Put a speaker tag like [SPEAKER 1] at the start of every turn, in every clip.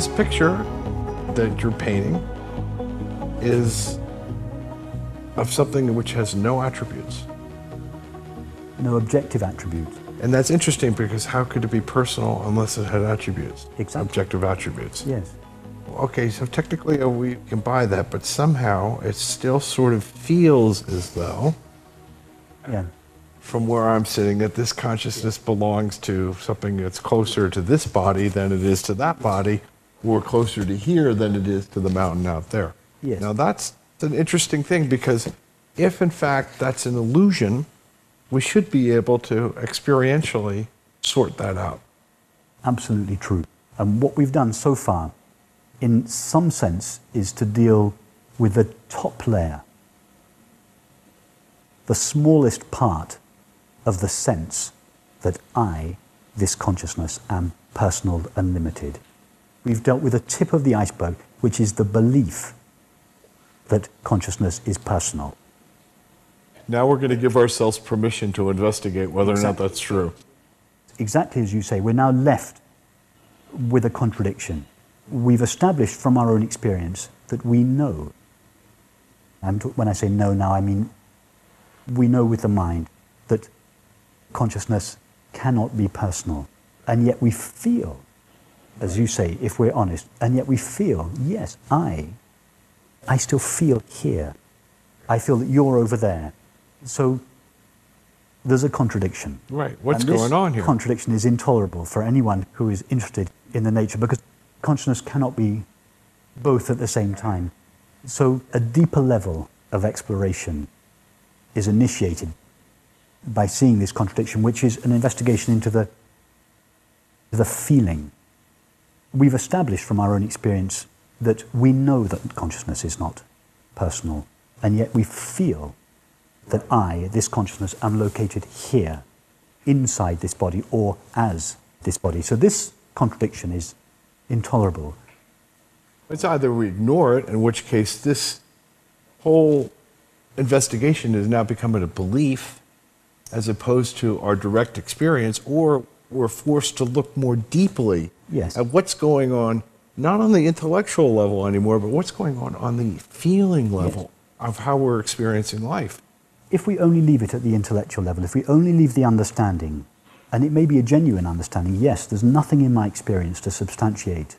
[SPEAKER 1] this picture that you're painting is of something which has no attributes.
[SPEAKER 2] No objective attributes.
[SPEAKER 1] And that's interesting because how could it be personal unless it had attributes?
[SPEAKER 2] Exactly.
[SPEAKER 1] Objective attributes.
[SPEAKER 2] Yes.
[SPEAKER 1] Okay, so technically we can buy that, but somehow it still sort of feels as though,
[SPEAKER 2] Yeah.
[SPEAKER 1] from where I'm sitting, that this consciousness belongs to something that's closer to this body than it is to that body, or closer to here than it is to the mountain out there.
[SPEAKER 2] Yes.
[SPEAKER 1] Now that's an interesting thing, because if in fact that's an illusion, we should be able to experientially sort that out.
[SPEAKER 2] Absolutely true. And what we've done so far, in some sense, is to deal with the top layer, the smallest part of the sense that I, this consciousness, am personal and limited. We've dealt with the tip of the iceberg, which is the belief that consciousness is personal.
[SPEAKER 1] Now we're going to give ourselves permission to investigate whether or not that's true.
[SPEAKER 2] Exactly as you say, we're now left with a contradiction. We've established from our own experience that we know, and when I say know now, I mean we know with the mind that consciousness cannot be personal. And yet we feel, as you say, if we're honest, and yet we feel, yes, I still feel here. I feel that you're over there. So there's a contradiction.
[SPEAKER 1] Right. What's going on here?
[SPEAKER 2] This contradiction is intolerable for anyone who is interested in the nature, because consciousness cannot be both at the same time. So a deeper level of exploration is initiated by seeing this contradiction, which is an investigation into the feeling. We've established from our own experience that we know that consciousness is not personal, and yet we feel that I, this consciousness, am located here, inside this body, or as this body. So this contradiction is intolerable.
[SPEAKER 1] It's either we ignore it, in which case this whole investigation is now becoming a belief as opposed to our direct experience, or we're forced to look more deeply
[SPEAKER 2] Yes.
[SPEAKER 1] at what's going on, not on the intellectual level anymore, but what's going on the feeling level of how we're experiencing life.
[SPEAKER 2] If we only leave it at the intellectual level, if we only leave the understanding, and it may be a genuine understanding, yes, there's nothing in my experience to substantiate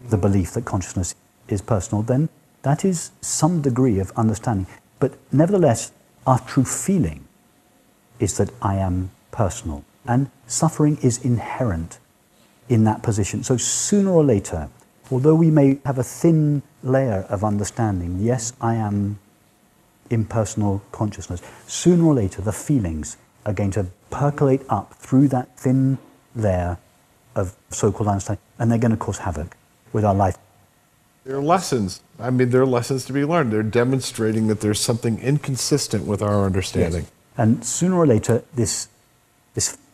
[SPEAKER 2] the belief that consciousness is personal, then that is some degree of understanding. But nevertheless, our true feeling is that I am personal. And suffering is inherent in that position. So sooner or later, although we may have a thin layer of understanding, yes, I am impersonal consciousness, sooner or later the feelings are going to percolate up through that thin layer of so-called understanding, and they're going to cause havoc with our life.
[SPEAKER 1] There are lessons. I mean, there are lessons to be learned. They're demonstrating that there's something inconsistent with our understanding.
[SPEAKER 2] Yes. And sooner or later, this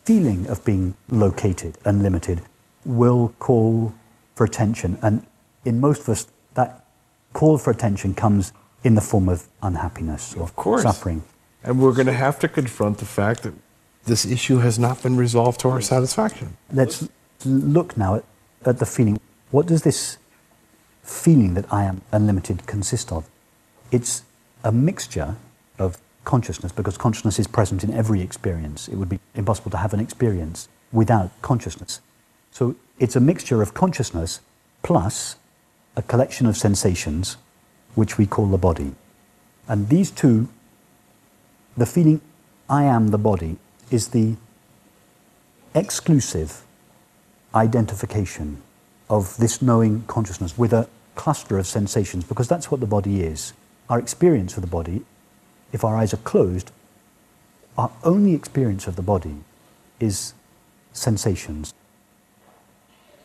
[SPEAKER 2] feeling of being located and limited will call for attention. And in most of us, that call for attention comes in the form of unhappiness or suffering.
[SPEAKER 1] And we're going to have to confront the fact that this issue has not been resolved to our satisfaction.
[SPEAKER 2] Let's look now at the feeling. What does this feeling that I am unlimited consist of? It's a mixture of consciousness, because consciousness is present in every experience. It would be impossible to have an experience without consciousness. So it's a mixture of consciousness plus a collection of sensations, which we call the body. And these two, the feeling I am the body, is the exclusive identification of this knowing consciousness with a cluster of sensations, because that's what the body is. Our experience of the body, if our eyes are closed, our only experience of the body is sensations.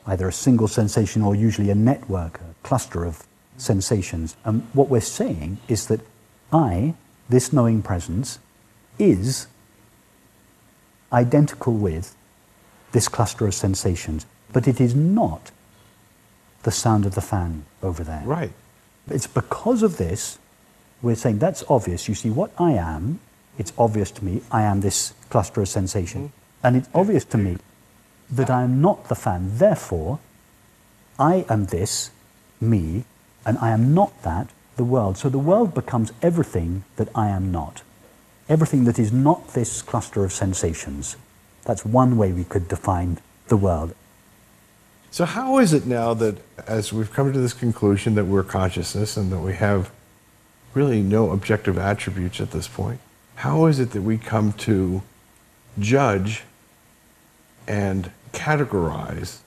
[SPEAKER 2] Either a single sensation or usually a network, a cluster of sensations. And what we're saying is that I, this knowing presence, is identical with this cluster of sensations, but it is not the sound of the fan over there.
[SPEAKER 1] Right.
[SPEAKER 2] It's because of this, we're saying that's obvious. You see, what I am, it's obvious to me, I am this cluster of sensation. And it's obvious to me that I am not the fan. Therefore, I am this, me, and I am not that, the world. So the world becomes everything that I am not. Everything that is not this cluster of sensations. That's one way we could define the world.
[SPEAKER 1] So how is it now that, as we've come to this conclusion that we're consciousness and that we have really no objective attributes at this point, how is it that we come to judge and categorize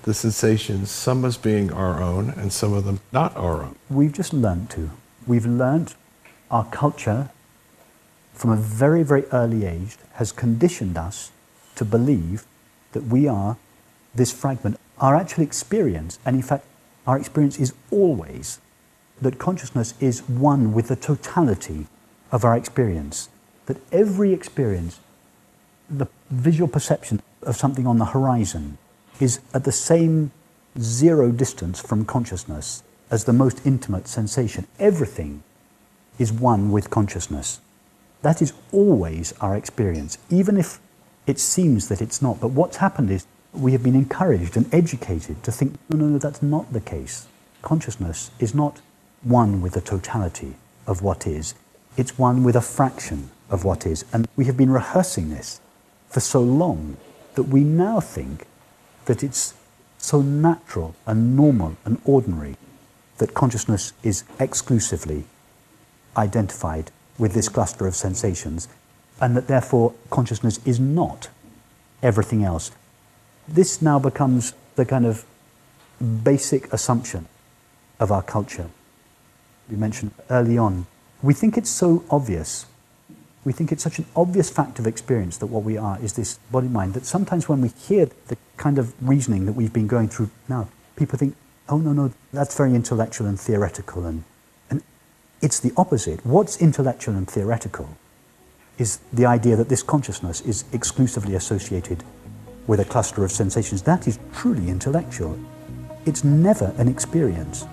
[SPEAKER 1] the sensations, some as being our own and some of them not our own?
[SPEAKER 2] We've just learned to. We've learned, our culture from a very, very early age has conditioned us to believe that we are this fragment. Our actual experience, and in fact, our experience is always that consciousness is one with the totality of our experience. That every experience, the visual perception of something on the horizon, is at the same zero distance from consciousness as the most intimate sensation. Everything is one with consciousness. That is always our experience, even if it seems that it's not. But what's happened is we have been encouraged and educated to think, no, that's not the case. Consciousness is not one with the totality of what is. It's one with a fraction of what is. And we have been rehearsing this for so long that we now think that it's so natural and normal and ordinary that consciousness is exclusively identified with this cluster of sensations, and that therefore consciousness is not everything else. This now becomes the kind of basic assumption of our culture. We mentioned early on, we think it's so obvious. We think it's such an obvious fact of experience that what we are is this body-mind, that sometimes when we hear the kind of reasoning that we've been going through now, people think, oh no, that's very intellectual and theoretical. And it's the opposite. What's intellectual and theoretical is the idea that this consciousness is exclusively associated with a cluster of sensations. That is truly intellectual. It's never an experience.